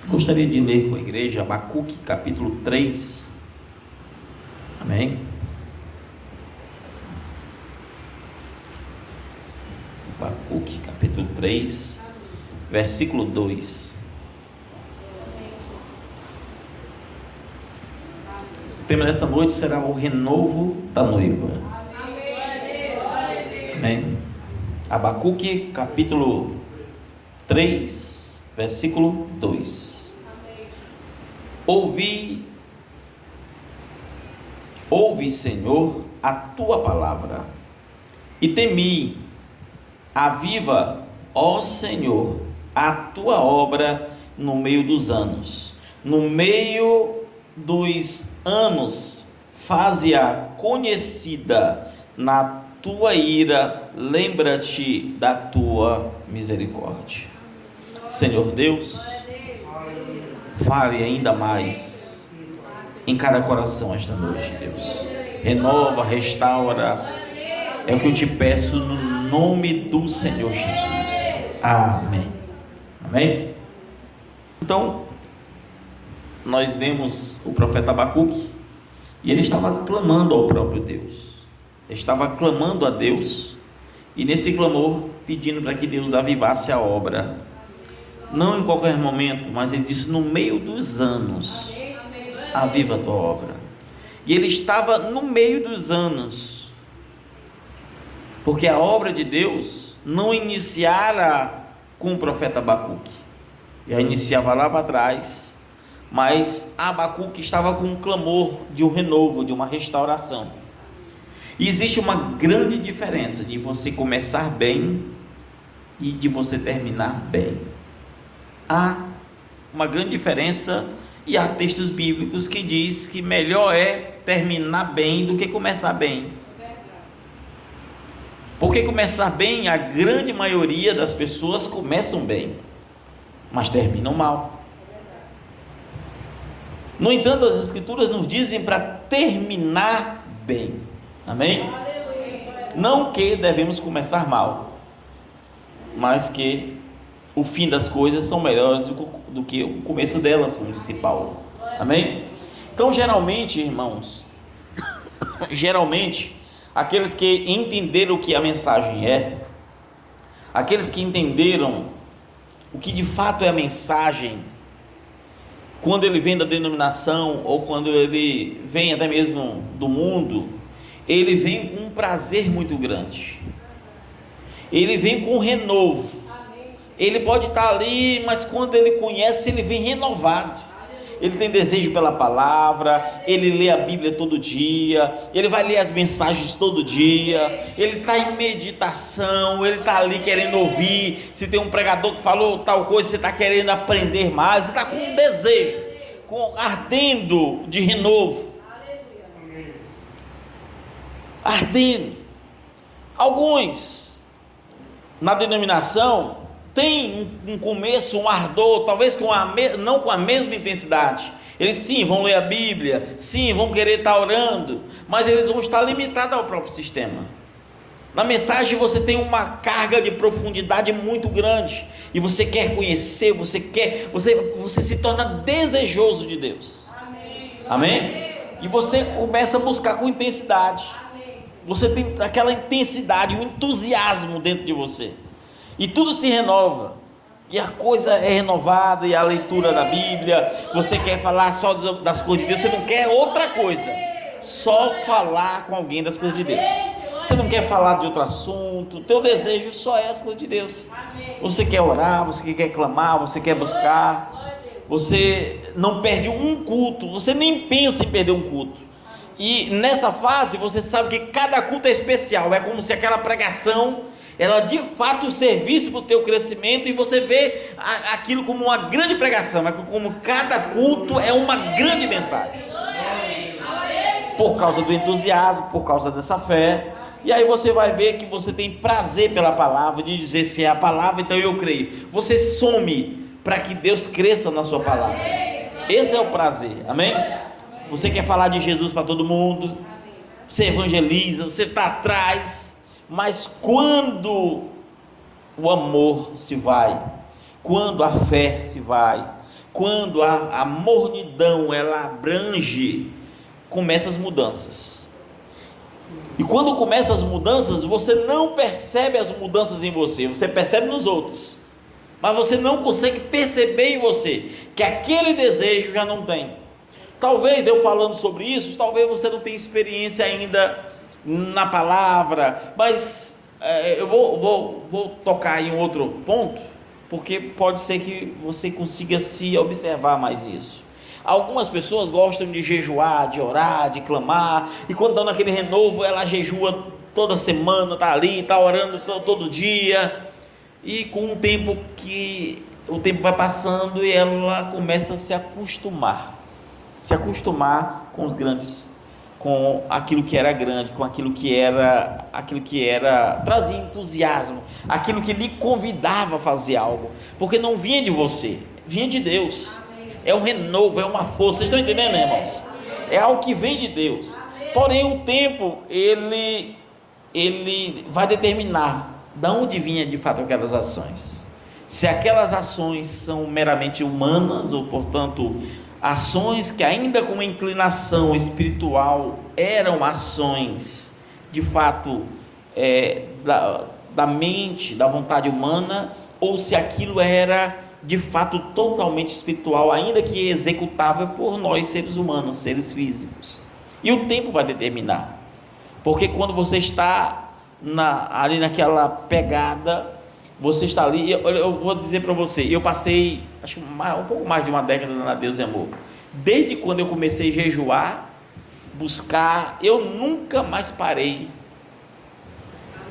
Gostaria de ler com a igreja Abacuque capítulo 3. Amém? Abacuque capítulo 3, versículo 2. O tema dessa noite será o renovo da noiva. Amém? Abacuque capítulo 3, versículo 2. Ouve, Senhor, a tua palavra, e temi. Aviva, ó Senhor, a tua obra no meio dos anos. No meio dos anos, faze-a conhecida. Na tua ira, lembra-te da tua misericórdia. Senhor Deus, fale ainda mais em cada coração esta noite, Deus. Renova, restaura. É o que eu te peço no nome do Senhor Jesus. Amém. Amém? Então, nós vemos o profeta Abacuque, e ele estava clamando ao próprio Deus. Ele estava clamando a Deus, e nesse clamor, pedindo para que Deus avivasse a obra. Não em qualquer momento, mas ele disse: no meio dos anos, aviva a tua obra. E ele estava no meio dos anos, porque a obra de Deus não iniciara com o profeta Abacuque, já iniciava lá para trás, mas Abacuque estava com um clamor de um renovo, de uma restauração. E existe uma grande diferença de você começar bem e de você terminar bem. Há uma grande diferença, e há textos bíblicos que diz que melhor é terminar bem do que começar bem. Porque começar bem, a grande maioria das pessoas começam bem, mas terminam mal. No entanto, as escrituras nos dizem para terminar bem. Amém? Não que devemos começar mal, mas que o fim das coisas são melhores do que o começo delas, como disse Paulo. Amém? Então, geralmente, irmãos, aqueles que entenderam o que a mensagem é, aqueles que entenderam o que de fato é a mensagem, quando ele vem da denominação, ou quando ele vem até mesmo do mundo, ele vem com um prazer muito grande, ele vem com um renovo. Ele pode estar ali, mas quando ele conhece, ele vem renovado. Ele tem desejo pela palavra, ele lê a Bíblia todo dia, ele vai ler as mensagens todo dia, ele está em meditação, ele está ali querendo ouvir. Se tem um pregador que falou tal coisa, você está querendo aprender mais, você está com um desejo, ardendo de renovo, ardendo. Alguns na denominação tem um começo, um ardor, talvez não com a mesma intensidade. Eles sim vão ler a Bíblia, sim vão querer estar orando, mas eles vão estar limitados ao próprio sistema. Na mensagem você tem uma carga de profundidade muito grande, e você quer conhecer, você se torna desejoso de Deus. Amém? E você começa a buscar com intensidade. Você tem aquela intensidade, um entusiasmo dentro de você. E tudo se renova, e a coisa é renovada, e a leitura da Bíblia, você quer falar só das coisas de Deus, você não quer outra coisa, só falar com alguém das coisas de Deus. Você não quer falar de outro assunto, o teu desejo só é as coisas de Deus. Você quer orar, você quer clamar, você quer buscar, você não perde um culto, você nem pensa em perder um culto. E nessa fase você sabe que cada culto é especial, é como se aquela pregação ela de fato servisse para o teu crescimento, e você vê aquilo como uma grande pregação, mas como cada culto é uma grande mensagem, por causa do entusiasmo, por causa dessa fé. E aí você vai ver que você tem prazer pela palavra, de dizer: se é a palavra, então eu creio. Você some para que Deus cresça na sua palavra. Esse é o prazer, amém? Você quer falar de Jesus para todo mundo, você evangeliza, você está atrás. Mas quando o amor se vai, quando a fé se vai, quando a mornidão ela abrange, começam as mudanças. E quando começam as mudanças, você não percebe as mudanças em você, você percebe nos outros, mas você não consegue perceber em você que aquele desejo já não tem. Talvez eu falando sobre isso, talvez você não tenha experiência ainda na palavra, mas eu vou tocar em outro ponto, porque pode ser que você consiga se observar mais nisso. Algumas pessoas gostam de jejuar, de orar, de clamar, e quando estão naquele renovo, ela jejua toda semana, está ali, está orando todo dia, e com o tempo vai passando e ela começa a se acostumar com os grandes, com aquilo que era grande, com aquilo que era trazia entusiasmo, aquilo que lhe convidava a fazer algo, porque não vinha de você, vinha de Deus. É um renovo, é uma força. Vocês estão entendendo, irmãos? É algo que vem de Deus. Porém, o tempo ele vai determinar de onde vinha de fato aquelas ações. Se aquelas ações são meramente humanas, ou portanto ações que ainda com uma inclinação espiritual eram ações de fato da mente, da vontade humana, ou se aquilo era de fato totalmente espiritual, ainda que executável por nós seres humanos, seres físicos. E o tempo vai determinar, porque quando você está ali naquela pegada, você está ali, eu vou dizer para você, eu passei acho um pouco mais de uma década na Deus e Amor. Desde quando eu comecei a jejuar, buscar, eu nunca mais parei.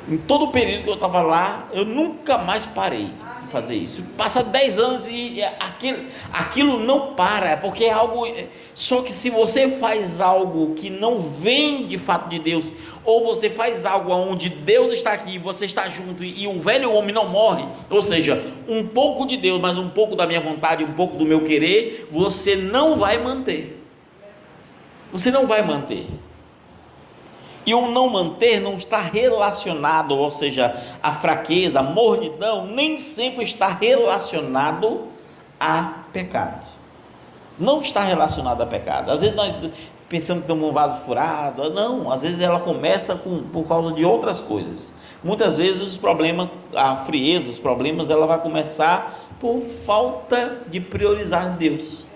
Em todo o período que eu estava lá, eu nunca mais parei de fazer isso. Passa 10 anos e aquilo não para, porque é algo. Só que se você faz algo que não vem de fato de Deus, ou você faz algo onde Deus está aqui, você está junto e o velho homem não morre, ou seja, um pouco de Deus, mas um pouco da minha vontade, um pouco do meu querer, você não vai manter. Você não vai manter. E o não manter não está relacionado, ou seja, a fraqueza, a mornidão, nem sempre está relacionado a pecado. Não está relacionado a pecado. Às vezes nós pensamos que estamos com um vaso furado. Não, às vezes ela começa por causa de outras coisas. Muitas vezes os problemas, a frieza, os problemas, ela vai começar por falta de priorizar Deus.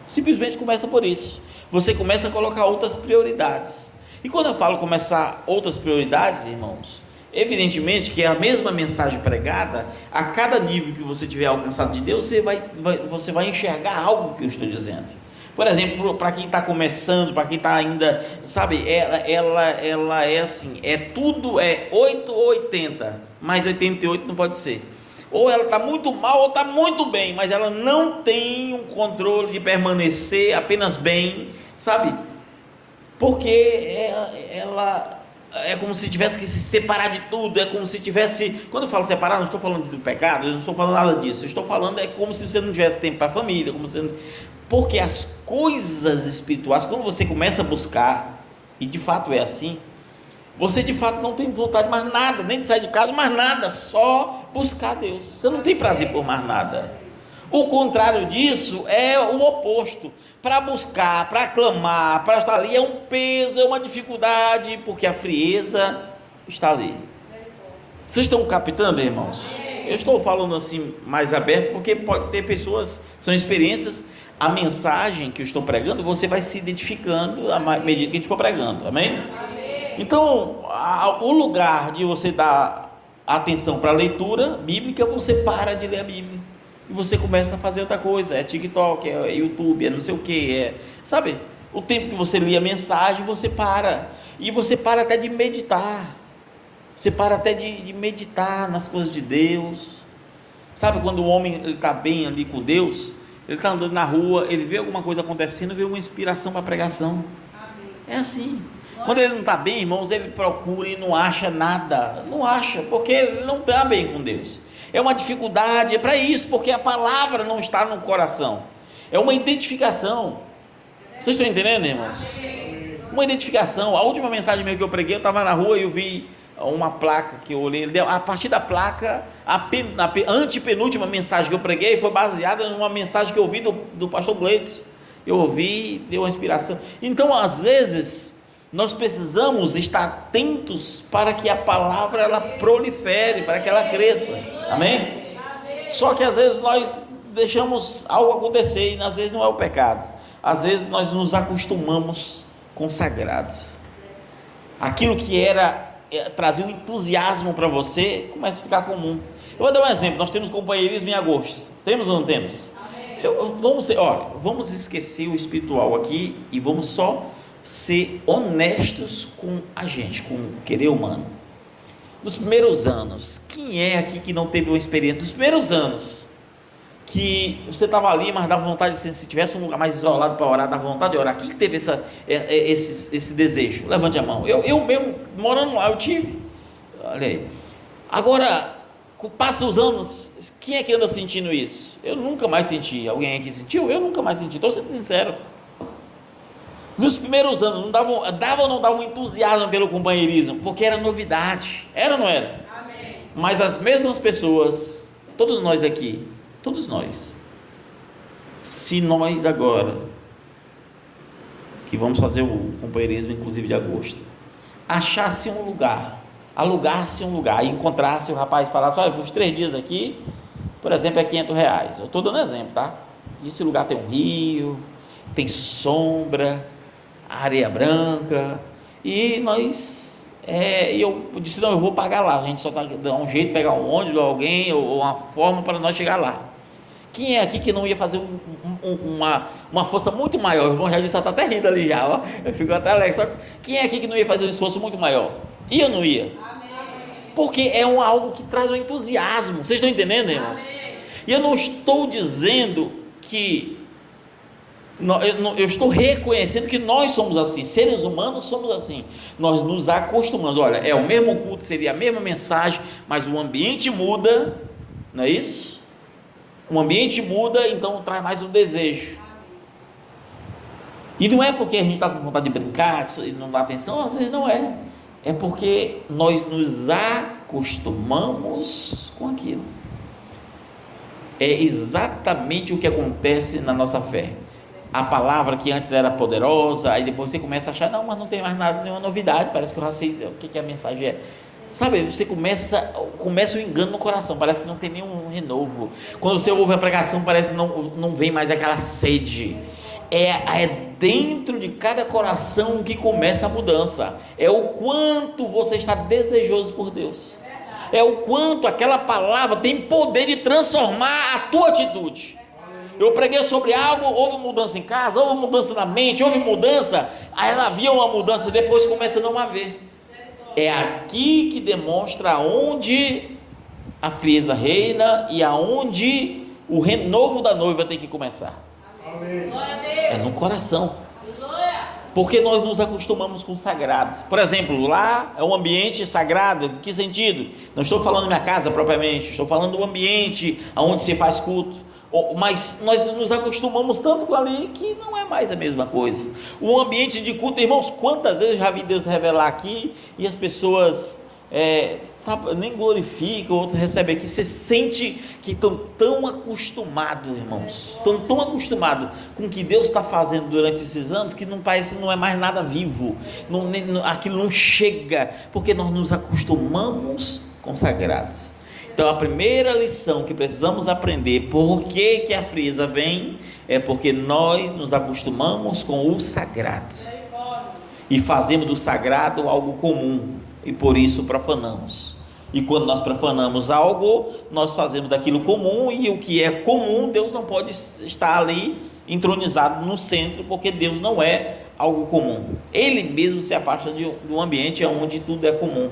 Simplesmente começa por isso. Você começa a colocar outras prioridades. E quando eu falo começar outras prioridades, irmãos, evidentemente que é a mesma mensagem pregada, a cada nível que você tiver alcançado de Deus, você vai enxergar algo que eu estou dizendo. Por exemplo, para quem está começando, para quem está ainda, sabe, ela é assim, tudo é 8 ou 80, mais 88 não pode ser. Ou ela está muito mal ou está muito bem, mas ela não tem um controle de permanecer apenas bem, sabe? Porque ela é como se tivesse que se separar de tudo, é como se tivesse, quando eu falo separar, não estou falando do pecado, eu não estou falando nada disso, eu estou falando, é como se você não tivesse tempo para a família, porque as coisas espirituais, quando você começa a buscar, e de fato é assim, você de fato não tem vontade mais nada, nem de sair de casa, mais nada, só buscar Deus, você não tem prazer por mais nada. O contrário disso é o oposto. Para buscar, para clamar, para estar ali é um peso, é uma dificuldade, porque a frieza está ali. Vocês estão captando, irmãos? Eu estou falando assim mais aberto, porque pode ter pessoas, são experiências, a mensagem que eu estou pregando, você vai se identificando à medida que a gente for pregando, amém? Então, o lugar de você dar atenção para a leitura bíblica, você para de ler a Bíblia. E você começa a fazer outra coisa, é TikTok, é YouTube, é não sei o que, sabe, o tempo que você lê a mensagem, você para, e você para até de meditar, você para até de meditar nas coisas de Deus, sabe, quando o homem está bem ali com Deus, ele está andando na rua, ele vê alguma coisa acontecendo, vê uma inspiração para a pregação, é assim. Quando ele não está bem, irmãos, ele procura e não acha nada, não acha, porque ele não está bem com Deus. É uma dificuldade, é para isso, porque a palavra não está no coração, é uma identificação. Vocês estão entendendo, irmãos? Uma identificação. A última mensagem minha que eu preguei, eu estava na rua e eu vi uma placa que eu olhei, a partir da placa, a antepenúltima mensagem que eu preguei foi baseada numa mensagem que eu ouvi do pastor Gleidson. Eu ouvi, deu uma inspiração. Então, às vezes, nós precisamos estar atentos para que a palavra ela prolifere, para que ela cresça. Amém? Só que às vezes nós deixamos algo acontecer, e às vezes não é o pecado. Às vezes nós nos acostumamos com o sagrado. Aquilo que trazia um entusiasmo para você, começa a ficar comum. Eu vou dar um exemplo. Nós temos companheirismo em agosto. Temos ou não temos? Vamos esquecer o espiritual aqui e vamos só ser honestos com a gente, com o querer humano. Nos primeiros anos, quem é aqui que não teve uma experiência dos primeiros anos que você estava ali, mas dava vontade de, se tivesse um lugar mais isolado para orar, dava vontade de orar? Quem que teve esse desejo? Levante a mão. Eu mesmo, morando lá, eu tive. Olha aí. Agora, passa os anos, quem é que anda sentindo isso? Eu nunca mais senti. Alguém aqui sentiu? Eu nunca mais senti, estou sendo sincero. Nos primeiros anos, não dava ou não dava um entusiasmo pelo companheirismo? Porque era novidade. Era ou não era? Amém. Mas as mesmas pessoas, todos nós aqui, todos nós, se nós agora, que vamos fazer o companheirismo inclusive de agosto, achasse um lugar, alugasse um lugar, e encontrasse o rapaz e falasse: olha, os 3 dias aqui, por exemplo, é R$500, eu estou dando exemplo, tá? Esse lugar tem um rio, tem sombra, areia branca, e eu disse: não, eu vou pagar lá, a gente só dá um jeito de pegar um ônibus ou alguém, ou uma forma para nós chegar lá. Quem é aqui que não ia fazer uma força muito maior? O irmão já disse, está até rindo ali já, ó. Eu fico até alegre. Só quem é aqui que não ia fazer um esforço muito maior? Ia ou não ia? Amém. Porque é algo que traz um entusiasmo. Vocês estão entendendo, irmãos? Amém. E eu não estou dizendo que eu estou reconhecendo que nós somos assim, seres humanos somos assim, nós nos acostumamos. Olha, é o mesmo culto, seria a mesma mensagem, mas o ambiente muda, não é isso? O ambiente muda, então traz mais um desejo. E não é porque a gente está com vontade de brincar e não dá atenção, às vezes não é. É porque nós nos acostumamos com aquilo. É exatamente o que acontece na nossa fé. A palavra que antes era poderosa, aí depois você começa a achar: não, mas não tem mais nada, nenhuma novidade, parece que eu já sei o que a mensagem é. Sabe, você começa o engano no coração, parece que não tem nenhum renovo. Quando você ouve a pregação, parece que não vem mais aquela sede. É dentro de cada coração que começa a mudança. É o quanto você está desejoso por Deus. É o quanto aquela palavra tem poder de transformar a tua atitude. Eu preguei sobre algo, houve mudança em casa, houve mudança na mente, houve mudança, aí ela havia uma mudança, depois começa a não haver. É aqui que demonstra aonde a frieza reina e aonde o renovo da noiva tem que começar. Amém. É no coração. Porque nós nos acostumamos com o sagrado. Por exemplo, lá é um ambiente sagrado. Em que sentido? Não estou falando da minha casa propriamente, estou falando do ambiente onde se faz culto. Mas nós nos acostumamos tanto com ali que não é mais a mesma coisa. O ambiente de culto, irmãos, quantas vezes eu já vi Deus revelar aqui e as pessoas nem glorificam, outros recebem aqui. Você sente que estão tão acostumados, irmãos, estão tão acostumados com o que Deus está fazendo durante esses anos, que não parece, não é mais nada vivo, aquilo não chega, porque nós nos acostumamos com o sagrado. Então a primeira lição que precisamos aprender, por que a frieza vem, é porque nós nos acostumamos com o sagrado e fazemos do sagrado algo comum, e por isso profanamos. E quando nós profanamos algo, nós fazemos daquilo comum, e o que é comum, Deus não pode estar ali entronizado no centro, porque Deus não é algo comum. Ele mesmo se afasta do ambiente onde tudo é comum.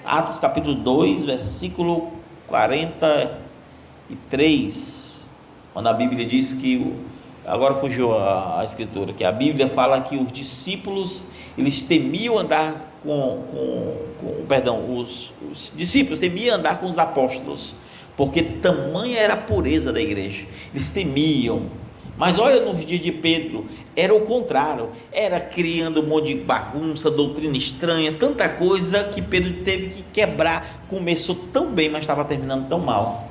Atos capítulo 2, versículo 43, quando a Bíblia diz que, agora fugiu a escritura, que a Bíblia fala que os discípulos, eles temiam andar os discípulos temiam andar com os apóstolos, porque tamanha era a pureza da igreja, eles temiam, Mas olha, nos dias de Pedro, era o contrário, era criando um monte de bagunça, doutrina estranha, tanta coisa que Pedro teve que quebrar. Começou tão bem, mas estava terminando tão mal.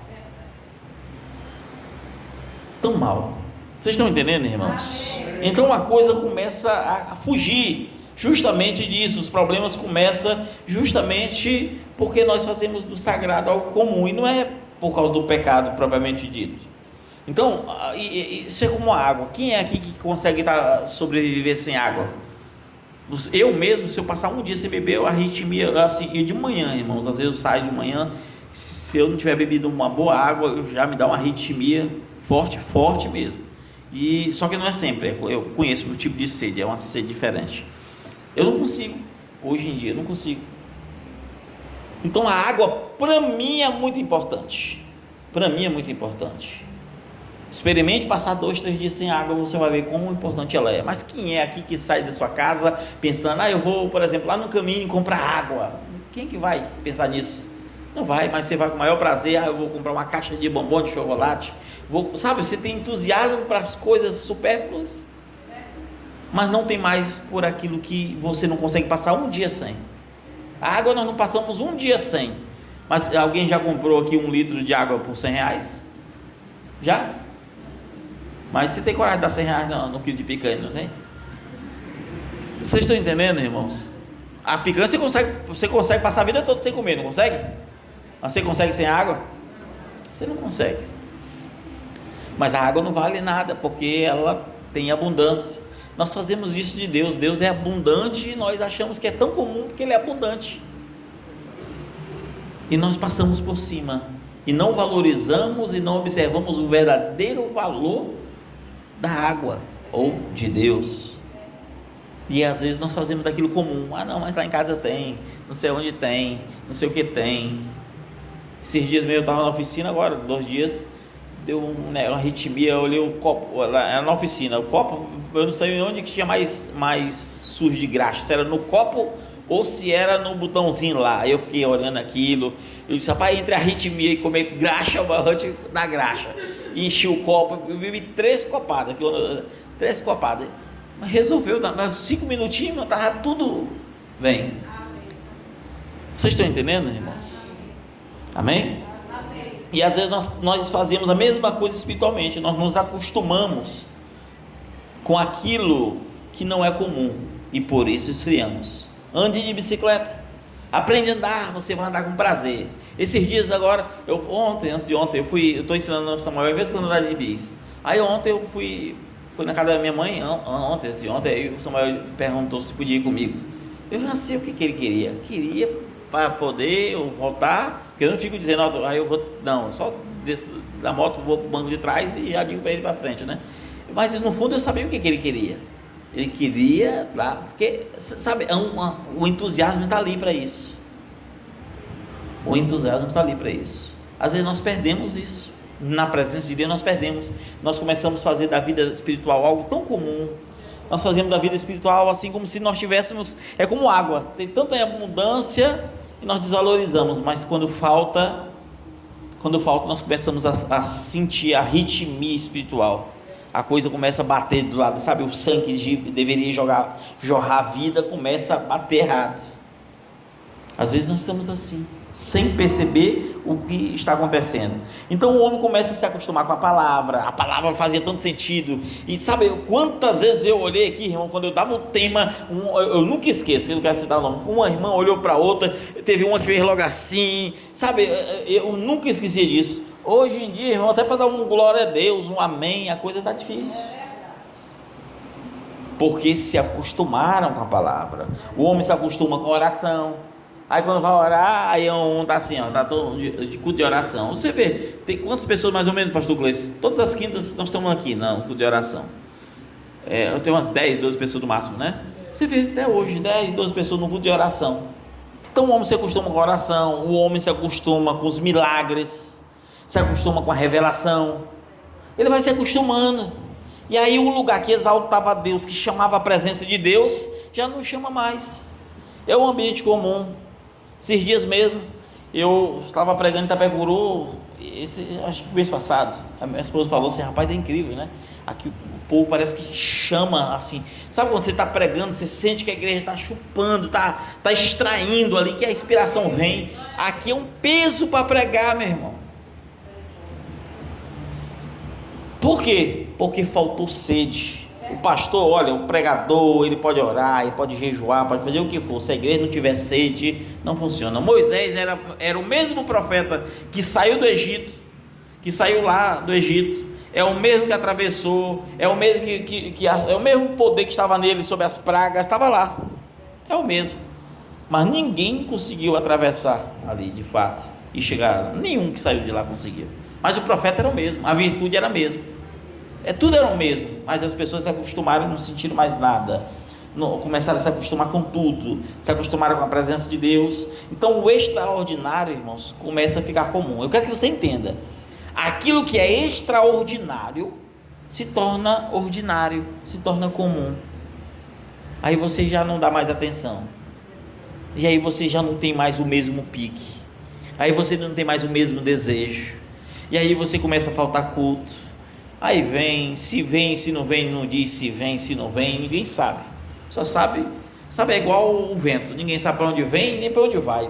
Tão mal. Vocês estão entendendo, irmãos? Então a coisa começa a fugir justamente disso. Os problemas começam justamente porque nós fazemos do sagrado algo comum, e não é por causa do pecado propriamente dito. Então, isso é como a água. Quem é aqui que consegue sobreviver sem água? Eu mesmo, se eu passar um dia sem beber, a arritmia, assim, e de manhã, irmãos, às vezes eu saio de manhã, se eu não tiver bebido uma boa água, eu já me dá uma arritmia forte, forte mesmo. E só que não é sempre, eu conheço o tipo de sede, é uma sede diferente. Eu não consigo, hoje em dia, não consigo. Então a água, para mim, é muito importante. Para mim é muito importante. Experimente passar 2, 3 dias sem água, você vai ver como importante ela é. Mas quem é aqui que sai da sua casa pensando, eu vou, por exemplo, lá no caminho comprar água? Quem que vai pensar nisso? Não vai, mas você vai com o maior prazer. Eu vou comprar uma caixa de bombom de chocolate. Sabe, você tem entusiasmo para as coisas supérfluas, mas não tem mais por aquilo que você não consegue passar um dia sem. A água nós não passamos um dia sem. Mas alguém já comprou aqui 1 litro de água por R$100? Já? Mas você tem coragem de dar R$100 no quilo de picanha, não tem? Vocês estão entendendo, irmãos? A picanha você consegue passar a vida toda sem comer, não consegue? Mas você consegue sem água? Você não consegue. Mas a água não vale nada, porque ela tem abundância. Nós fazemos isso de Deus. Deus é abundante e nós achamos que é tão comum porque Ele é abundante. E nós passamos por cima e não valorizamos e não observamos o verdadeiro valor da água ou de Deus. E às vezes nós fazemos daquilo comum. Não, mas lá em casa tem, não sei onde tem, não sei o que tem. Esses dias mesmo eu estava na oficina, agora 2 dias, deu uma arritmia, eu olhei o copo, era na oficina, o copo, eu não sei onde que tinha mais sujo de graxa, se era no copo ou se era no botãozinho lá. Eu fiquei olhando aquilo, eu disse, rapaz, entre a arritmia e comer graxa, eu arranjo na graxa. E enchi o copo, eu bebi 3 copadas, 3 copadas, mas resolveu, 5 minutinhos, estava tudo bem. Vocês estão entendendo, irmãos? Amém? E às vezes nós fazemos a mesma coisa espiritualmente, nós nos acostumamos com aquilo que não é comum e por isso esfriamos. Ande de bicicleta, aprende a andar, você vai andar com prazer. Esses dias agora, antes de ontem, eu estou ensinando o Samuel, às vezes quando andar de bis. Aí ontem eu fui na casa da minha mãe, ontem, aí o Samuel perguntou se podia ir comigo. Eu já sei o que ele queria para poder eu voltar, porque eu não fico dizendo, aí eu vou, não, só desço da moto, vou para o banco de trás e já digo para ele para frente, né? Mas no fundo eu sabia o que ele queria. Ele queria lá, porque, sabe, o entusiasmo está ali para isso. O entusiasmo está ali para isso. Às vezes nós perdemos isso. Na presença de Deus nós perdemos. Nós começamos a fazer da vida espiritual algo tão comum. Nós fazemos da vida espiritual assim como se nós tivéssemos, é como água, tem tanta abundância e nós desvalorizamos, mas quando falta nós começamos a sentir a arritmia espiritual. A coisa começa a bater do lado, sabe, o sangue que deveria jorrar a vida começa a bater errado. Às vezes nós estamos assim, sem perceber o que está acontecendo. Então o homem começa a se acostumar com a palavra fazia tanto sentido, e sabe, quantas vezes eu olhei aqui, irmão, quando eu dava o tema, eu nunca esqueço, eu não quero citar o nome, uma irmã olhou para outra, teve uma que fez logo assim, sabe, eu nunca esqueci disso. Hoje em dia, irmão, até para dar um glória a Deus, um amém, a coisa está difícil, porque se acostumaram com a palavra. O homem se acostuma com a oração. Aí quando vai orar, aí está assim, está todo de culto de oração. Você vê, tem quantas pessoas mais ou menos, pastor Gleice? Todas as quintas nós estamos aqui, no culto de oração. Eu tenho umas 10, 12 pessoas no máximo, né? Você vê, até hoje, 10, 12 pessoas no culto de oração. Então o homem se acostuma com a oração, o homem se acostuma com os milagres, se acostuma com a revelação. Ele vai se acostumando. E aí o lugar que exaltava a Deus, que chamava a presença de Deus, já não chama mais. É um ambiente comum. Esses dias mesmo, eu estava pregando em Itapecuru, Acho que mês passado, a minha esposa falou assim: rapaz, é incrível, né? Aqui o povo parece que chama assim. Sabe quando você está pregando, você sente que a igreja está chupando, está extraindo ali, que a inspiração vem. Aqui é um peso para pregar, meu irmão. Por quê? Porque faltou sede. O pastor, olha, o pregador, ele pode orar, ele pode jejuar, pode fazer o que for. Se a igreja não tiver sede, não funciona. Moisés era o mesmo profeta que saiu do Egito, que saiu lá do Egito. É o mesmo que atravessou, é o mesmo é o mesmo poder que estava nele sobre as pragas, estava lá. É o mesmo. Mas ninguém conseguiu atravessar ali, de fato, e chegar. Nenhum que saiu de lá conseguiu. Mas o profeta era o mesmo, a virtude era a mesma. Tudo era o mesmo, mas as pessoas se acostumaram, não sentiram mais nada, começaram a se acostumar com tudo, se acostumaram com a presença de Deus. Então o extraordinário, irmãos, começa a ficar comum. Eu quero que você entenda: aquilo que é extraordinário se torna ordinário, se torna comum. Aí você já não dá mais atenção, e aí você já não tem mais o mesmo pique, aí você não tem mais o mesmo desejo, e aí você começa a faltar culto. Aí vem, se não vem, não diz se vem, se não vem, ninguém sabe. Só sabe é igual o vento, ninguém sabe para onde vem nem para onde vai.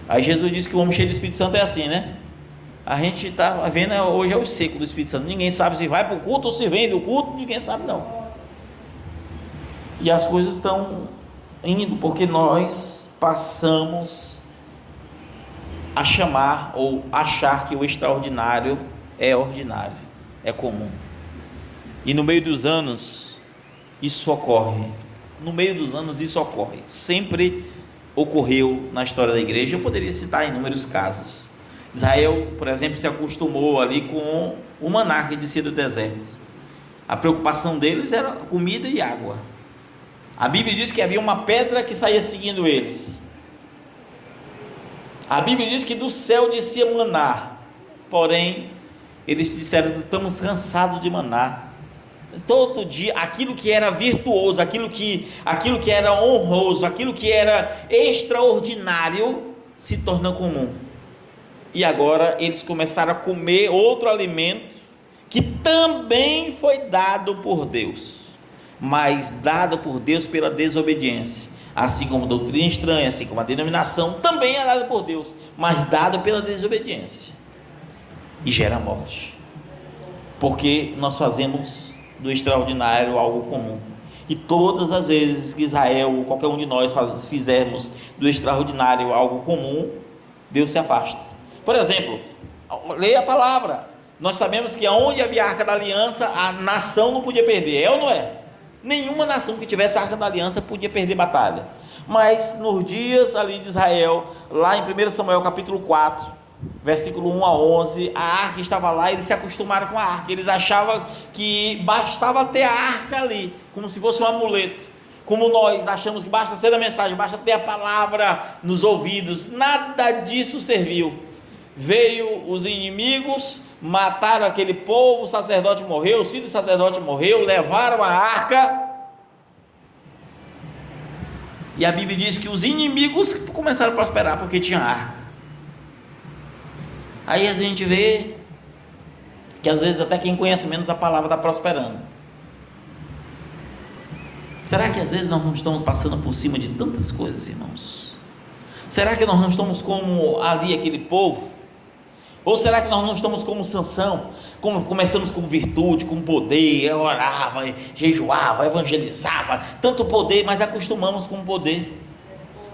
Aí Jesus disse que o homem cheio do Espírito Santo é assim, né? A gente está vendo hoje é o seco do Espírito Santo, ninguém sabe se vai para o culto ou se vem do culto, ninguém sabe não. E as coisas estão indo porque nós passamos a chamar ou achar que o extraordinário é ordinário, é comum. E no meio dos anos isso ocorre. Sempre ocorreu na história da igreja. Eu poderia citar inúmeros casos. Israel, por exemplo, se acostumou ali com o maná que descia do deserto. A preocupação deles era comida e água. A Bíblia diz que havia uma pedra que saía seguindo eles. A Bíblia diz que do céu descia maná, porém eles disseram: estamos cansados de maná. Todo dia, aquilo que era virtuoso, aquilo que era honroso, aquilo que era extraordinário, se torna comum. E agora eles começaram a comer outro alimento, que também foi dado por Deus, mas dado por Deus pela desobediência. Assim como a doutrina estranha, assim como a denominação, também é dado por Deus, mas dado pela desobediência. E gera morte, porque nós fazemos do extraordinário algo comum. E todas as vezes que Israel, ou qualquer um de nós fizermos do extraordinário algo comum, Deus se afasta. Por exemplo, leia a palavra. Nós sabemos que onde havia a Arca da Aliança, a nação não podia perder, é ou não é? Nenhuma nação que tivesse a Arca da Aliança podia perder batalha. Mas nos dias ali de Israel, lá em 1 Samuel capítulo 4, versículo 1 a 11, a arca estava lá, eles se acostumaram com a arca, eles achavam que bastava ter a arca ali, como se fosse um amuleto, como nós achamos que basta ser a mensagem, basta ter a palavra nos ouvidos. Nada disso serviu. Veio os inimigos, mataram aquele povo, o sacerdote morreu, o filho do sacerdote morreu, levaram a arca, e a Bíblia diz que os inimigos começaram a prosperar porque tinha arca. Aí a gente vê que às vezes até quem conhece menos a palavra está prosperando. Será que às vezes nós não estamos passando por cima de tantas coisas, irmãos? Será que nós não estamos como ali aquele povo? Ou será que nós não estamos como Sansão? Como começamos com virtude, com poder, orava, jejuava, evangelizava, tanto poder, mas acostumamos com o poder,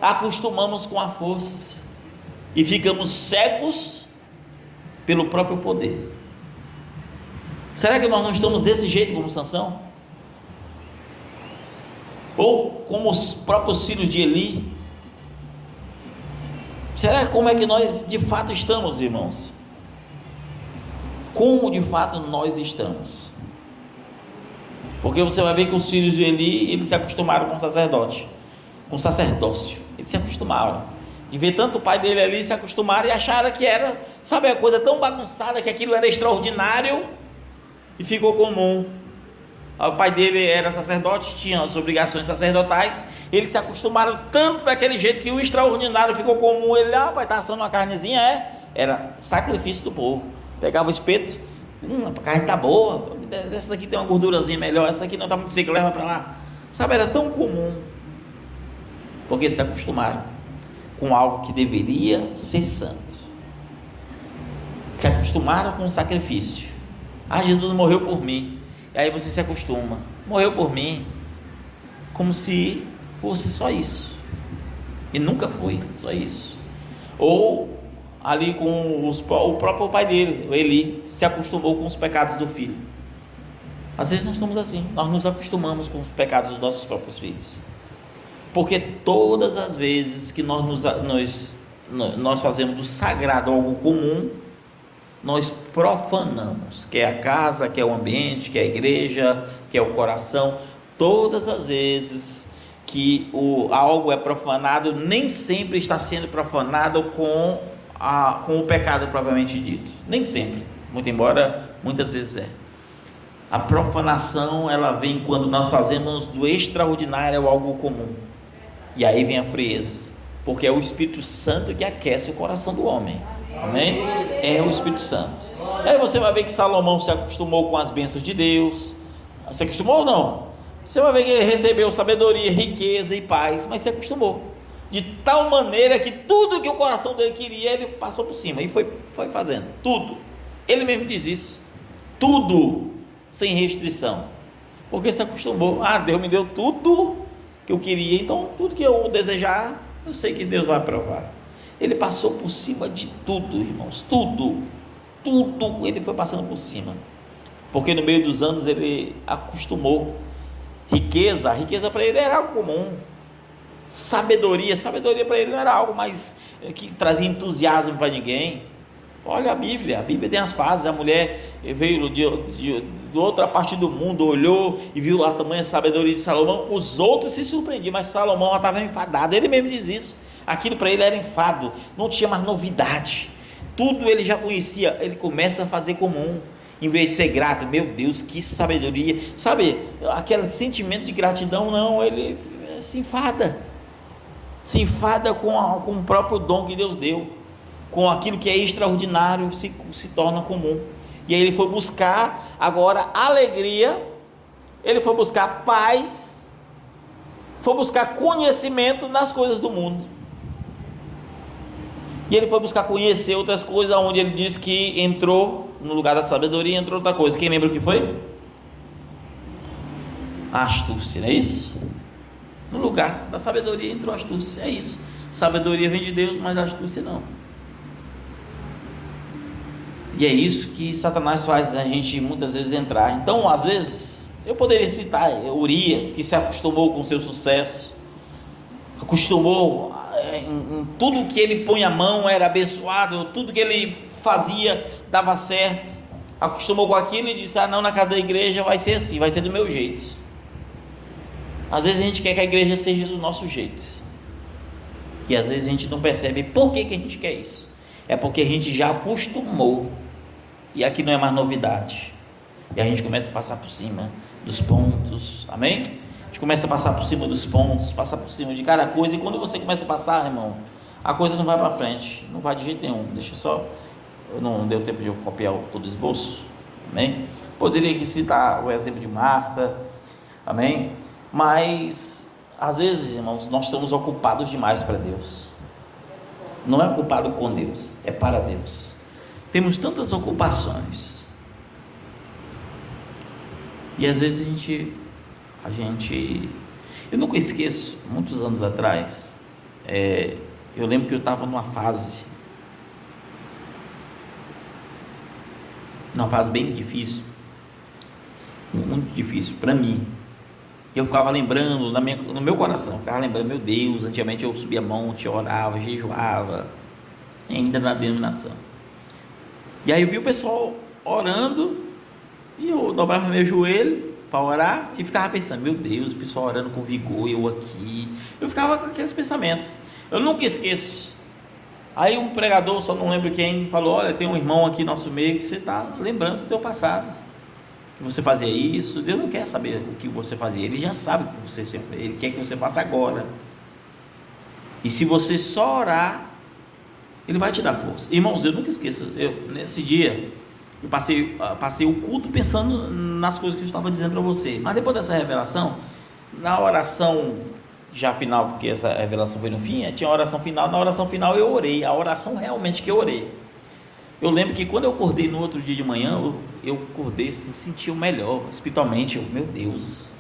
acostumamos com a força, e ficamos cegos pelo próprio poder. Será que nós não estamos desse jeito como Sansão? Ou como os próprios filhos de Eli? Será como é que nós de fato estamos, irmãos? Como de fato nós estamos? Porque você vai ver que os filhos de Eli, eles se acostumaram com o sacerdote, com o sacerdócio, eles se acostumaram, de ver tanto o pai dele ali, se acostumaram e acharam que era, sabe, a coisa tão bagunçada, que aquilo era extraordinário, e ficou comum. O pai dele era sacerdote, tinha as obrigações sacerdotais, eles se acostumaram tanto daquele jeito, que o extraordinário ficou comum. Ele, pai, está assando uma carnezinha, era sacrifício do povo. Pegava o espeto, a carne está boa, essa daqui tem uma gordurazinha melhor, essa daqui não está muito seca, leva para lá. Sabe, era tão comum, porque se acostumaram com algo que deveria ser santo. Se acostumaram com o sacrifício. Jesus morreu por mim. E aí você se acostuma, morreu por mim, como se fosse só isso, e nunca foi só isso. Ou ali com o próprio pai dele, Eli, se acostumou com os pecados do filho. Às vezes nós estamos assim, nós nos acostumamos com os pecados dos nossos próprios filhos, porque todas as vezes que nós fazemos do sagrado algo comum, nós profanamos, quer a casa, quer o ambiente, quer a igreja, quer o coração. Todas as vezes que algo é profanado, nem sempre está sendo profanado com o pecado propriamente dito, nem sempre, muito embora muitas vezes é. A profanação, ela vem quando nós fazemos do extraordinário algo comum, e aí vem a frieza, porque é o Espírito Santo que aquece o coração do homem. Amém? É o Espírito Santo. Aí você vai ver que Salomão se acostumou com as bênçãos de Deus. Se acostumou ou não? Você vai ver que ele recebeu sabedoria, riqueza e paz, mas se acostumou de tal maneira que tudo que o coração dele queria, ele passou por cima e foi fazendo tudo. Ele mesmo diz isso, tudo sem restrição, porque se acostumou. Deus me deu tudo que eu queria, então tudo que eu desejar, eu sei que Deus vai aprovar. Ele passou por cima de tudo, irmãos, tudo ele foi passando por cima, porque no meio dos anos ele acostumou. A riqueza para ele era algo comum. Sabedoria para ele não era algo mais que trazia entusiasmo para ninguém. Olha a Bíblia tem as fases. A mulher veio de outra parte do mundo, olhou e viu a tamanha sabedoria de Salomão. Os outros se surpreendiam, mas Salomão já estava enfadado. Ele mesmo diz isso. Aquilo para ele era enfado, não tinha mais novidade, tudo ele já conhecia. Ele começa a fazer comum, em vez de ser grato. Meu Deus, que sabedoria, sabe, aquele sentimento de gratidão, não, ele se enfada com o próprio dom que Deus deu, com aquilo que é extraordinário, se torna comum. E aí ele foi buscar agora alegria, ele foi buscar paz, foi buscar conhecimento nas coisas do mundo. E ele foi buscar conhecer outras coisas, onde ele diz que entrou no lugar da sabedoria, entrou outra coisa. Quem lembra o que foi? A astúcia, não é isso? No lugar da sabedoria entrou a astúcia, é isso. Sabedoria vem de Deus, mas a astúcia não. E é isso que Satanás faz a gente muitas vezes entrar. Então, às vezes, eu poderia citar Urias, que se acostumou com o seu sucesso, acostumou em tudo que ele põe a mão era abençoado, tudo que ele fazia dava certo, acostumou com aquilo e disse: não, na casa da igreja vai ser assim, vai ser do meu jeito. Às vezes a gente quer que a igreja seja do nosso jeito, e às vezes a gente não percebe por que a gente quer isso. É porque a gente já acostumou, e aqui não é mais novidade, e a gente começa a passar por cima dos pontos. Amém? A gente começa a passar por cima dos pontos, passar por cima de cada coisa, e quando você começa a passar, irmão, a coisa não vai para frente, não vai de jeito nenhum. Deixa só, não deu tempo de eu copiar todo o esboço. Amém? Poderia aqui citar o exemplo de Marta. Amém? Mas às vezes, irmãos, nós estamos ocupados demais para Deus. Não é ocupado com Deus, é para Deus. Temos tantas ocupações, e às vezes a gente, eu nunca esqueço, muitos anos atrás, eu lembro que eu estava numa fase bem difícil, muito difícil para mim. Eu ficava lembrando, no meu coração, ficava lembrando: meu Deus, antigamente eu subia monte, eu orava, jejuava, ainda na denominação. E aí eu vi o pessoal orando, e eu dobrava meu joelho para orar, e ficava pensando: meu Deus, o pessoal orando com vigor, eu aqui. Eu ficava com aqueles pensamentos. Eu nunca esqueço. Aí um pregador, só não lembro quem, falou: olha, tem um irmão aqui no nosso meio que você está lembrando do teu passado, que você fazia isso. Deus não quer saber o que você fazia, Ele já sabe o que você sempre, Ele quer que você faça agora. E se você só orar Ele vai te dar força. Irmãos, eu nunca esqueço, nesse dia, eu passei o culto pensando nas coisas que eu estava dizendo para você. Mas depois dessa revelação, na oração já final, porque essa revelação foi no fim, tinha a oração final. Na oração final eu orei, a oração realmente que eu orei. Eu lembro que quando eu acordei no outro dia de manhã, eu acordei assim, senti o melhor, espiritualmente, meu Deus.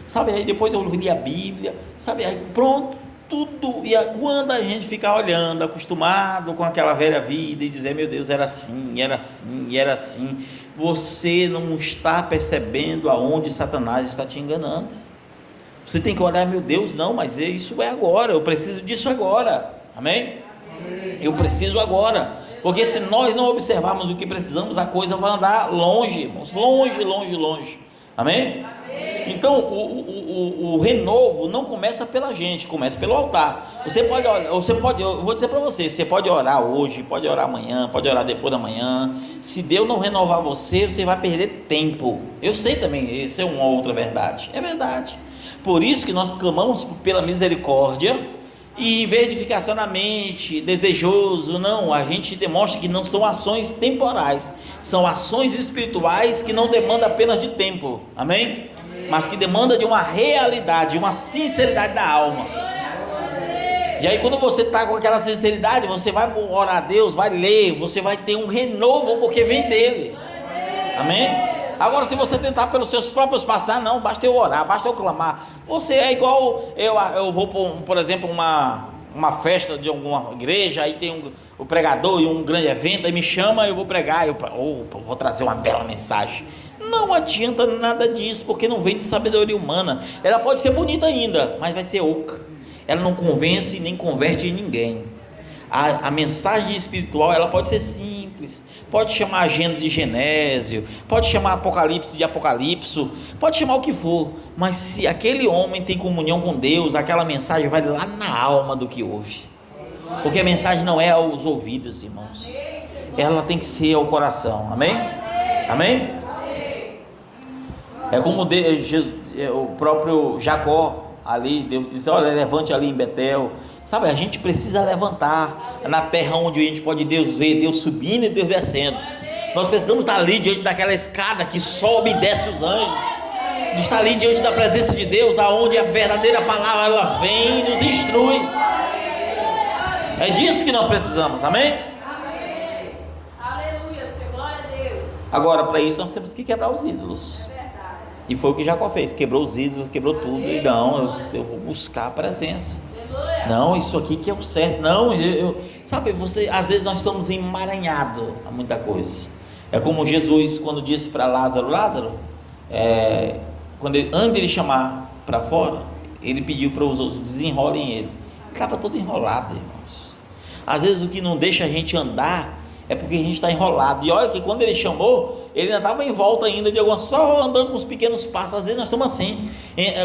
Sabe, aí depois eu li a Bíblia, sabe, aí pronto, tudo. E quando a gente ficar olhando, acostumado com aquela velha vida e dizer, meu Deus, era assim, era assim, era assim, você não está percebendo aonde Satanás está te enganando. Você tem que olhar, meu Deus, não, mas isso é agora, eu preciso disso agora, amém? Eu preciso agora, porque se nós não observarmos o que precisamos, a coisa vai andar longe, irmãos, longe, longe, longe, amém? Então o renovo não começa pela gente, começa pelo altar. Eu vou dizer para você pode orar hoje, pode orar amanhã, pode orar depois da manhã. Se Deus não renovar você, você vai perder tempo. Eu sei também, isso é uma outra verdade, é verdade. Por isso que nós clamamos pela misericórdia, e em vez de ficar só na mente, desejoso, não, a gente demonstra que não são ações temporais, são ações espirituais que não demandam apenas de tempo, amém? Mas que demanda de uma realidade, uma sinceridade da alma. E aí quando você está com aquela sinceridade, você vai orar a Deus, vai ler, você vai ter um renovo, porque vem dele, amém? Agora, se você tentar pelos seus próprios passos, não, basta eu orar, basta eu clamar. Você é igual, eu vou, por exemplo, uma festa de alguma igreja, aí tem o pregador e um grande evento, aí me chama, eu vou pregar, eu vou trazer uma bela mensagem. Não adianta nada disso, porque não vem de sabedoria humana. Ela pode ser bonita ainda, mas vai ser oca. Ela não convence nem converte ninguém. A mensagem espiritual, ela pode ser simples, pode chamar Gênesis de Genésio, pode chamar Apocalipse de Apocalipso, pode chamar o que for, mas se aquele homem tem comunhão com Deus, aquela mensagem vai lá na alma do que ouve, porque a mensagem não é aos ouvidos, irmãos, ela tem que ser ao coração, amém? Amém? É como o próprio Jacó ali, Deus disse, olha, levante ali em Betel. Sabe, a gente precisa levantar na terra onde a gente pode Deus ver, Deus subindo e Deus descendo. Nós precisamos estar ali diante daquela escada que sobe e desce os anjos, de estar ali diante da presença de Deus, aonde a verdadeira palavra ela vem e nos instrui. É disso que nós precisamos, amém? Amém. Aleluia, glória a Deus. Agora, para isso nós temos que quebrar os ídolos. E foi o que Jacó fez, quebrou os ídolos, quebrou tudo. E não, eu vou buscar a presença. Não, isso aqui que é o certo. Não, sabe, às vezes nós estamos emaranhados a muita coisa. É como Jesus quando disse para Lázaro, antes de ele chamar para fora, ele pediu para os outros, desenrolem ele. Ele estava todo enrolado, irmãos. Às vezes o que não deixa a gente andar é porque a gente está enrolado. E olha que quando ele chamou, ele ainda estava em volta ainda de alguma, só andando com os pequenos passos. Às vezes nós estamos assim,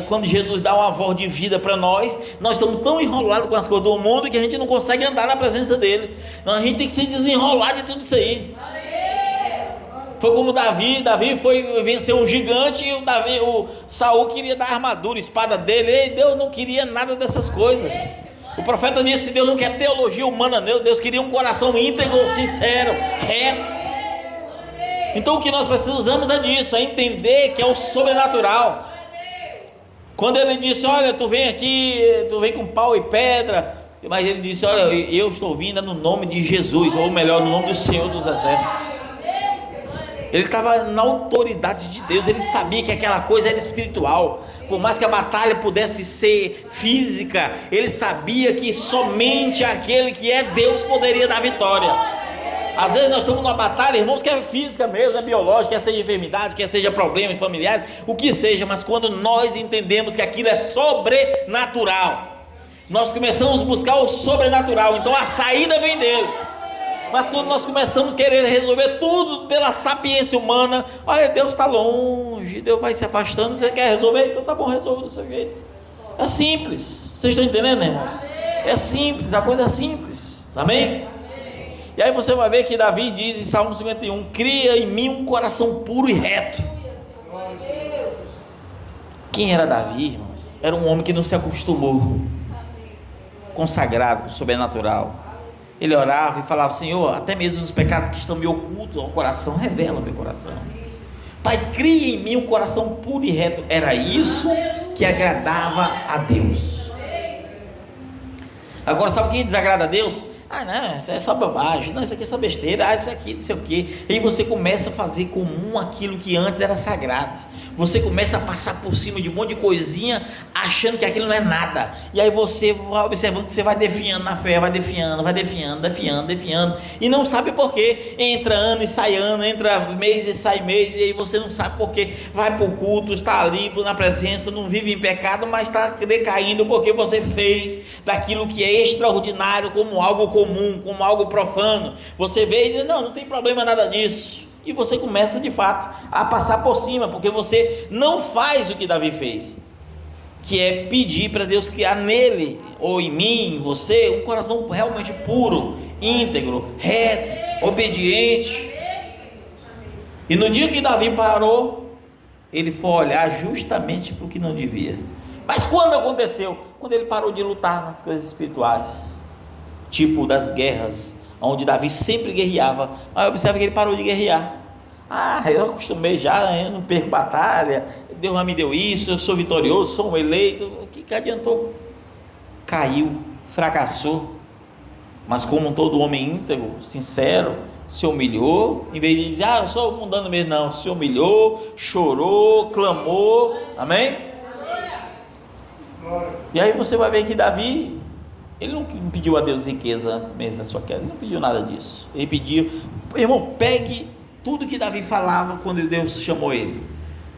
quando Jesus dá uma voz de vida para nós estamos tão enrolados com as coisas do mundo que a gente não consegue andar na presença dele. Então a gente tem que se desenrolar de tudo isso aí. Foi como Davi foi vencer um gigante, e o Saul queria dar a armadura, a espada dele, Deus não queria nada dessas coisas. O profeta disse que Deus não quer teologia humana, Deus queria um coração íntegro, sincero, reto. Então o que nós precisamos é disso, é entender que é o sobrenatural. Quando ele disse, olha, tu vem aqui, tu vem com pau e pedra, mas ele disse, olha, eu estou vindo no nome de Jesus, ou melhor, no nome do Senhor dos Exércitos. Ele estava na autoridade de Deus, ele sabia que aquela coisa era espiritual. Por mais que a batalha pudesse ser física, ele sabia que somente aquele que é Deus poderia dar vitória. Às vezes nós estamos numa batalha, irmãos, que é física mesmo, é biológica, quer seja enfermidade, quer seja problemas familiares, o que seja, mas quando nós entendemos que aquilo é sobrenatural, nós começamos a buscar o sobrenatural, então a saída vem dele. Mas quando nós começamos a querer resolver tudo pela sapiência humana, olha, Deus está longe, Deus vai se afastando, você quer resolver? Então tá bom, resolve do seu jeito. É simples, vocês estão entendendo, irmãos? É simples, a coisa é simples, amém? E aí você vai ver que Davi diz em Salmo 51, cria em mim um coração puro e reto. Quem era Davi, irmãos? Era um homem que não se acostumou, consagrado com o sobrenatural. Ele orava e falava: Senhor, até mesmo os pecados que estão me ocultos ao coração, revela o meu coração. Pai, cria em mim um coração puro e reto. Era isso que agradava a Deus. Agora, sabe o que desagrada a Deus? Ah, não, isso é só bobagem, não, isso aqui é só besteira, isso aqui, não sei o quê. E aí você começa a fazer comum aquilo que antes era sagrado. Você começa a passar por cima de um monte de coisinha, achando que aquilo não é nada. E aí você vai observando que você vai definhando na fé, vai definhando. E não sabe por quê. Entra ano e sai ano, entra mês e sai mês, e aí você não sabe por quê. Vai para o culto, está ali na presença, não vive em pecado, mas está decaindo porque você fez daquilo que é extraordinário como algo comum, como algo profano. Você vê e diz: não tem problema nada disso. E você começa de fato a passar por cima, porque você não faz o que Davi fez, que é pedir para Deus criar nele, ou em mim, em você, um coração realmente puro, íntegro, reto, obediente. E no dia que Davi parou, ele foi olhar justamente para o que não devia. Mas quando aconteceu? Quando ele parou de lutar nas coisas espirituais, tipo das guerras, onde Davi sempre guerreava. Mas observa que ele parou de guerrear. Eu acostumei já, eu não perco batalha, Deus já me deu isso, eu sou vitorioso, sou um eleito. O que adiantou? Caiu, fracassou. Mas como todo homem íntegro, sincero, se humilhou, em vez de dizer: eu sou mundano mesmo, não, se humilhou, chorou, clamou. Amém? E aí você vai ver que Davi, ele não pediu a Deus riqueza antes mesmo da sua queda, ele não pediu nada disso. Ele pediu, irmão, pegue tudo que Davi falava quando Deus chamou ele,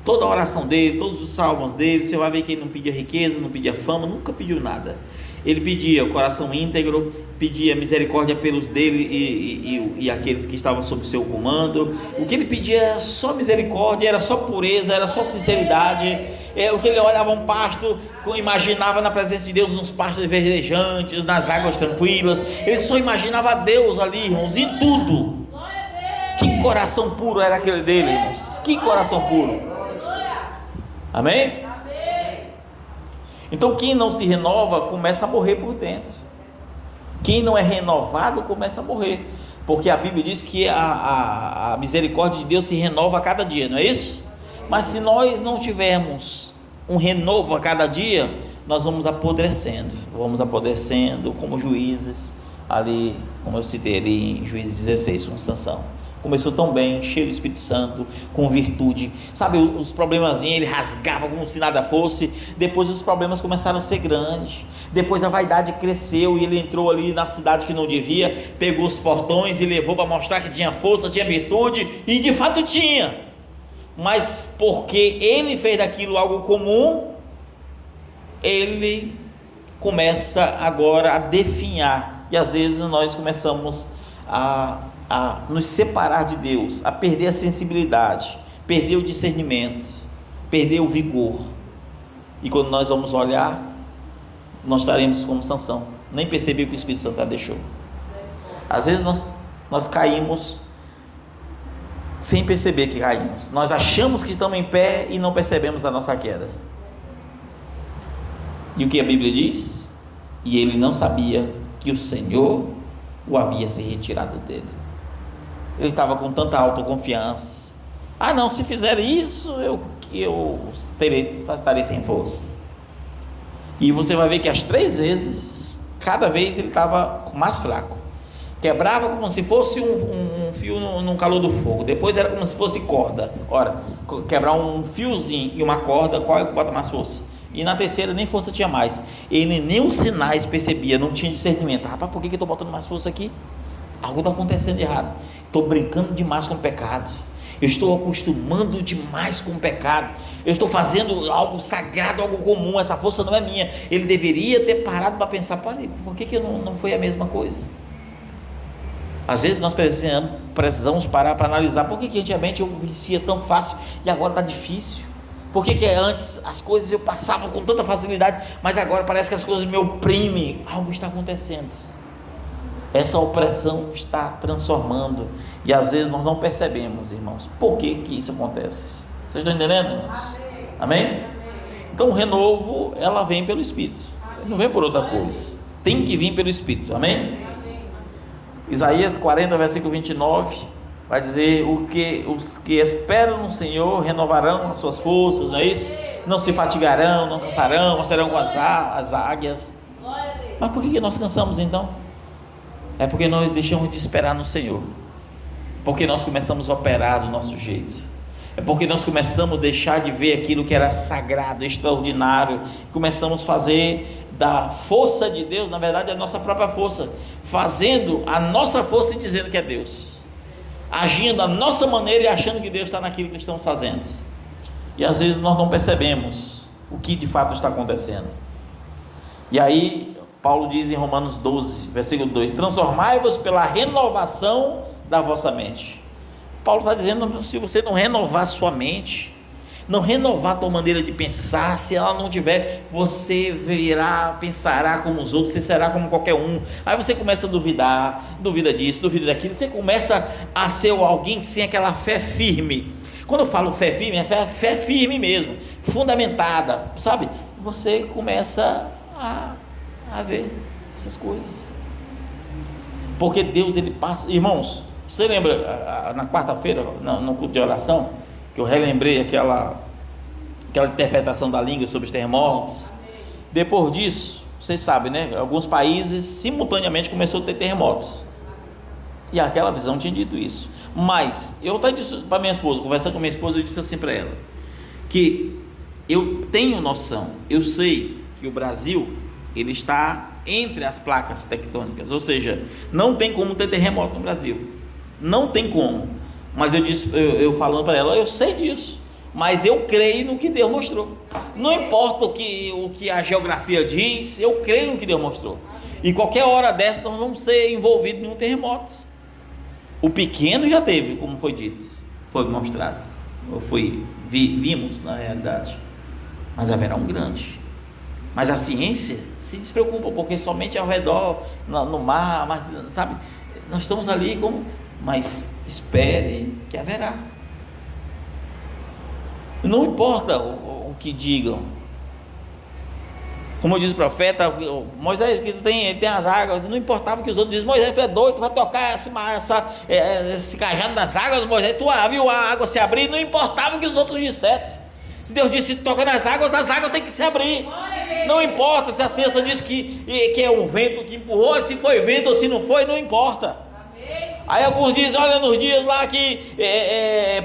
toda a oração dele, todos os salmos dele, você vai ver que ele não pedia riqueza, não pedia fama, nunca pediu nada. Ele pedia o coração íntegro, pedia misericórdia pelos dele e aqueles que estavam sob seu comando. O que ele pedia era só misericórdia, era só pureza, era só sinceridade. O que ele olhava um pasto, imaginava na presença de Deus, nos pastos verdejantes, nas águas tranquilas. Ele só imaginava Deus ali, irmãos, em tudo. Que coração puro era aquele dele, irmãos? Que coração puro. Amém? Então quem não se renova começa a morrer por dentro. Quem não é renovado começa a morrer, porque a Bíblia diz que a misericórdia de Deus se renova a cada dia, não é isso? Mas se nós não tivermos um renovo a cada dia, nós vamos apodrecendo como Juízes, ali, como eu citei ali em Juízes 16, com Sansão. Começou tão bem, cheio do Espírito Santo, com virtude, sabe, os problemazinhos ele rasgava como se nada fosse. Depois os problemas começaram a ser grandes, depois a vaidade cresceu e ele entrou ali na cidade que não devia, pegou os portões e levou para mostrar que tinha força, tinha virtude, e de fato tinha, mas porque ele fez daquilo algo comum, ele começa agora a definhar, e às vezes nós começamos a nos separar de Deus, a perder a sensibilidade, perder o discernimento, perder o vigor, e quando nós vamos olhar, nós estaremos como Sansão, nem perceber que o Espírito Santo deixou. Às vezes nós caímos sem perceber que caímos, nós achamos que estamos em pé e não percebemos a nossa queda. E o que a Bíblia diz? E ele não sabia que o Senhor o havia se retirado dele. Ele estava com tanta autoconfiança. Não, se fizer isso, eu estarei sem força. E você vai ver que as 3 vezes, cada vez ele estava mais fraco. Quebrava como se fosse um fio no calor do fogo. Depois era como se fosse corda. Ora, quebrar um fiozinho e uma corda, qual é que bota mais força? E na terceira nem força tinha mais. Ele nem os sinais percebia, não tinha discernimento. Rapaz, por que eu estou botando mais força aqui? Algo está acontecendo de errado. Estou brincando demais com o pecado. Eu estou acostumando demais com o pecado. Eu estou fazendo algo sagrado, algo comum. Essa força não é minha. Ele deveria ter parado para pensar: por que não foi a mesma coisa? Às vezes nós precisamos parar para analisar. Por que antigamente eu vencia tão fácil e agora está difícil? Por que antes as coisas eu passava com tanta facilidade, mas agora parece que as coisas me oprimem? Algo está acontecendo. Essa opressão está transformando, e às vezes nós não percebemos, irmãos, por que isso acontece. Vocês estão entendendo, irmãos? Amém? Então o renovo, ela vem pelo Espírito, não vem por outra coisa, tem que vir pelo Espírito. Amém? Isaías 40, versículo 29, vai dizer: os que esperam no Senhor renovarão as suas forças, não é isso? Não se fatigarão, não cansarão, mas serão com as águias. Mas por que nós cansamos então? É porque nós deixamos de esperar no Senhor, porque nós começamos a operar do nosso jeito, é porque nós começamos a deixar de ver aquilo que era sagrado, extraordinário, começamos a fazer da força de Deus, na verdade, a nossa própria força, fazendo a nossa força e dizendo que é Deus, agindo a nossa maneira e achando que Deus está naquilo que estamos fazendo, e às vezes nós não percebemos o que de fato está acontecendo. E aí Paulo diz em Romanos 12, versículo 2: transformai-vos pela renovação da vossa mente. Paulo está dizendo: se você não renovar sua mente, não renovar a tua maneira de pensar, se ela não tiver, você pensará como os outros, você será como qualquer um. Aí você começa a duvidar, duvida disso, duvida daquilo, você começa a ser alguém sem aquela fé firme. Quando eu falo fé firme, é fé firme mesmo, fundamentada, sabe? Você começa a ver essas coisas, porque Deus, ele passa. Irmãos, você lembra na quarta-feira, no culto de oração, que eu relembrei aquela interpretação da língua sobre os terremotos? Depois disso, vocês sabem, né? Alguns países simultaneamente começou a ter terremotos, e aquela visão tinha dito isso. Mas eu até disse para minha esposa, conversando com minha esposa, eu disse assim para ela, que eu tenho noção, eu sei que o Brasil, ele está entre as placas tectônicas, ou seja, não tem como ter terremoto no Brasil, não tem como. Mas eu falando para ela, eu sei disso, mas eu creio no que Deus mostrou. Não importa o que a geografia diz, eu creio no que Deus mostrou. E qualquer hora dessa nós vamos ser envolvidos em um terremoto. O pequeno já teve, como foi dito, foi mostrado, vimos na realidade, mas haverá um grande. Mas a ciência se despreocupa, porque somente ao redor, no mar, mas, sabe, nós estamos ali mas espere que haverá. Não importa o que digam. Como diz o profeta, Moisés, que tem as águas, não importava que os outros dizem: Moisés, tu é doido, tu vai tocar esse cajado nas águas, Moisés, tu viu a água se abrir, não importava o que os outros dissessem. Se Deus disse: toca nas águas, as águas têm que se abrir. Não importa se a ciência diz que é um vento que empurrou, se foi vento ou se não foi, não importa. Aí alguns dizem: olha, nos dias lá que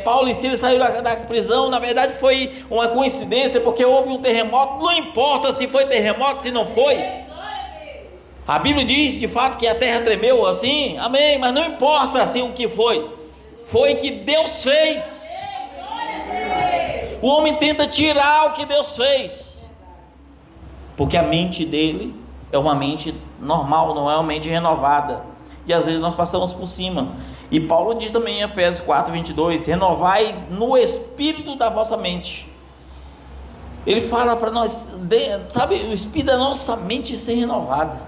Paulo e Silas saíram da prisão, na verdade foi uma coincidência, porque houve um terremoto. Não importa se foi terremoto, se não foi. A Bíblia diz de fato que a terra tremeu assim, amém, mas não importa assim o que foi que Deus fez. O homem tenta tirar o que Deus fez, porque a mente dele é uma mente normal, não é uma mente renovada. E às vezes nós passamos por cima. E Paulo diz também em Efésios 4, 22: renovai no espírito da vossa mente. Ele fala para nós, sabe, o espírito da nossa mente ser renovada.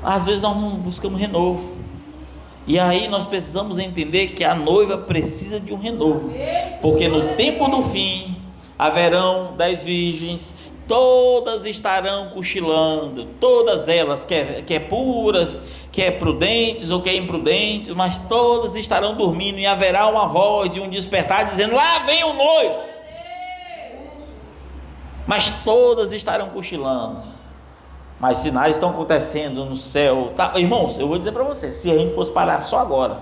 Às vezes nós não buscamos renovo, e aí nós precisamos entender que a noiva precisa de um renovo, porque no tempo do fim haverão 10 virgens, todas estarão cochilando, todas elas, quer puras, quer prudentes ou quer imprudentes, mas todas estarão dormindo, e haverá uma voz de um despertar dizendo: lá vem o noivo. Mas todas estarão cochilando. Mas sinais estão acontecendo no céu, tá? Irmãos, eu vou dizer para vocês, se a gente fosse parar só agora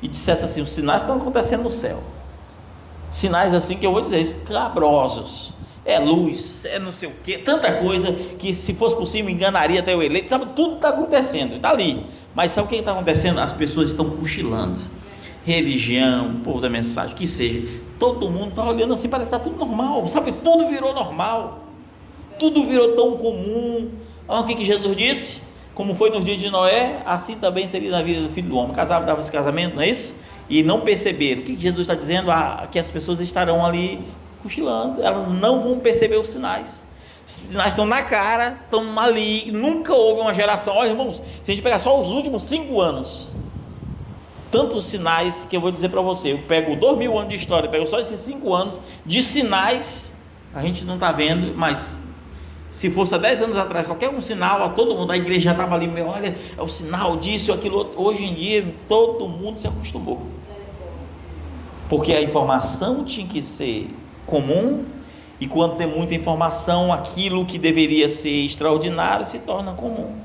e dissesse assim: os sinais estão acontecendo no céu, sinais assim que eu vou dizer, escabrosos, é luz, é não sei o que, tanta coisa que se fosse possível enganaria até o eleito, sabe, tudo está acontecendo, está ali. Mas sabe o que está acontecendo? As pessoas estão cochilando. Religião, povo da mensagem, que seja, todo mundo está olhando assim, parece que está tudo normal, sabe, tudo virou normal, tudo virou tão comum. Olha o que Jesus disse: como foi nos dias de Noé, assim também seria na vida do Filho do Homem. Casava, dava esse casamento, não é isso? E não perceberam. O que Jesus está dizendo? Que as pessoas estarão ali cochilando, elas não vão perceber os sinais. Os sinais estão na cara, estão ali. Nunca houve uma geração, olha, irmãos, se a gente pegar só os últimos 5 anos, tantos sinais que eu vou dizer para você, eu pego 2000 anos de história, pego só esses 5 anos de sinais, a gente não está vendo, mas Se fosse há 10 anos atrás, qualquer um sinal, a todo mundo, a igreja já estava ali, olha, é o sinal disso, aquilo outro. Hoje em dia, todo mundo se acostumou. Porque a informação tinha que ser comum, e quando tem muita informação, aquilo que deveria ser extraordinário se torna comum.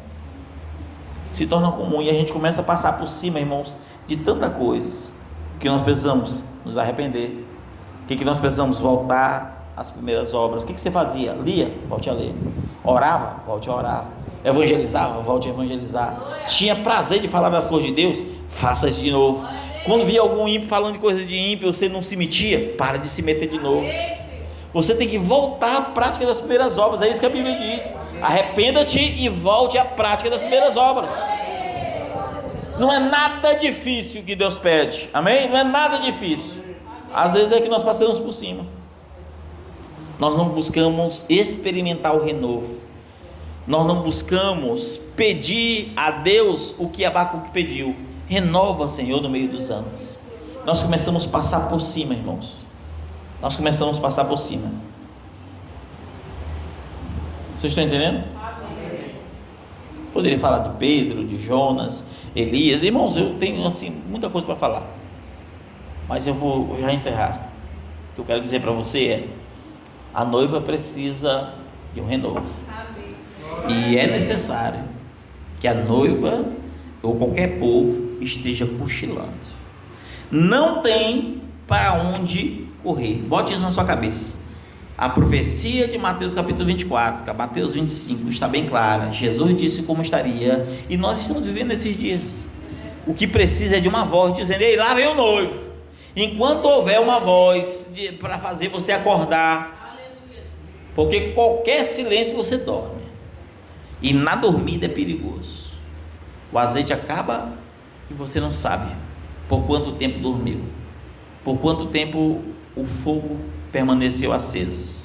Se torna comum, e a gente começa a passar por cima, irmãos, de tanta coisa, que nós precisamos nos arrepender. O que nós precisamos? Voltar às primeiras obras. O que você fazia? Lia? Volte a ler. Orava? Volte a orar. Evangelizava? Volte a evangelizar. Tinha prazer de falar das coisas de Deus? Faça isso de novo. Quando via algum ímpio falando de coisa de ímpio, você não se metia? Para de se meter de novo. Você tem que voltar à prática das primeiras obras. É isso que a Bíblia diz. Arrependa-te e volte à prática das primeiras obras. Não é nada difícil que Deus pede, amém? Não é nada difícil. Às vezes é que nós passamos por cima. Nós não buscamos experimentar o renovo. Nós não buscamos pedir a Deus o que Abacuque pediu. Renova, Senhor, no meio dos anos. Nós começamos a passar por cima, irmãos. Nós começamos a passar por cima. Vocês estão entendendo? Poderia falar de Pedro, de Jonas, Elias. Irmãos, eu tenho assim muita coisa para falar, mas eu vou já encerrar. O que eu quero dizer para você é: a noiva precisa de um renovo. E é necessário que a noiva ou qualquer povo esteja cochilando. Não tem para onde correr. Bote isso na sua cabeça. A profecia de Mateus capítulo 24, Mateus 25 está bem clara. Jesus disse como estaria, e nós estamos vivendo esses dias. O que precisa é de uma voz dizendo: ei, lá vem o noivo. Enquanto houver uma voz para fazer você acordar, porque qualquer silêncio você dorme, e na dormida é perigoso. O azeite acaba e você não sabe por quanto tempo dormiu, por quanto tempo o fogo permaneceu aceso.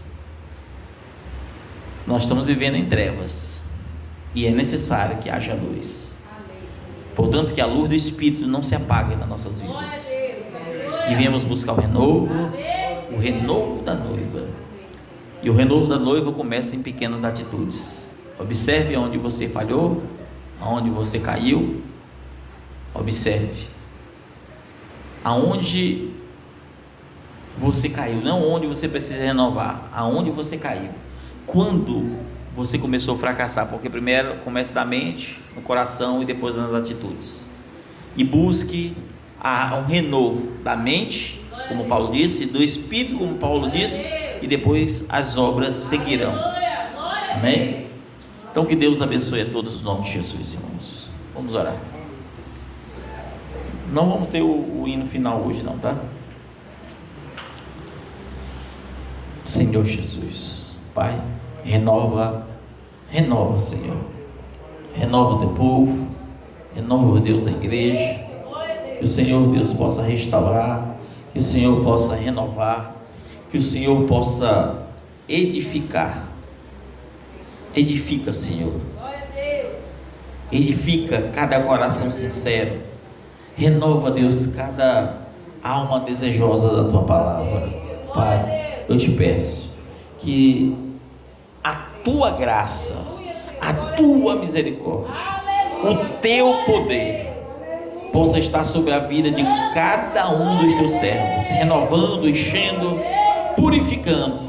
Nós estamos vivendo em trevas, e é necessário que haja luz. Portanto, que a luz do Espírito não se apague nas nossas vidas, e viemos buscar o renovo da noiva. E o renovo da noiva começa em pequenas atitudes. Observe onde você falhou, aonde você caiu. Observe aonde você caiu, não onde você precisa renovar, aonde você caiu, quando você começou a fracassar, porque primeiro começa da mente, no coração e depois nas atitudes. E busque um renovo da mente, como Paulo disse, do Espírito, como Paulo disse, e depois as obras seguirão. Amém? Então que Deus abençoe a todos, no nome de Jesus, irmãos. Vamos orar. Não vamos ter o hino final hoje não, tá? Senhor Jesus, Pai, renova, Senhor, renova o teu povo, renova, Deus, a igreja, que o Senhor, Deus, possa restaurar, que o Senhor possa renovar, que o Senhor possa edifica, Senhor, edifica cada coração sincero, renova, Deus, cada alma desejosa da tua palavra. Pai, eu te peço que a tua graça, a tua misericórdia, o teu poder possa estar sobre a vida de cada um dos teus servos, renovando, enchendo, purificando,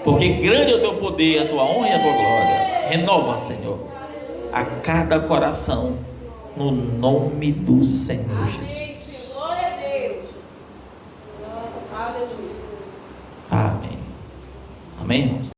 porque grande é o teu poder, a tua honra e a tua glória. Renova, Senhor, a cada coração, no nome do Senhor Jesus. Glória a Deus. Aleluia. Amém. Amém, irmãos?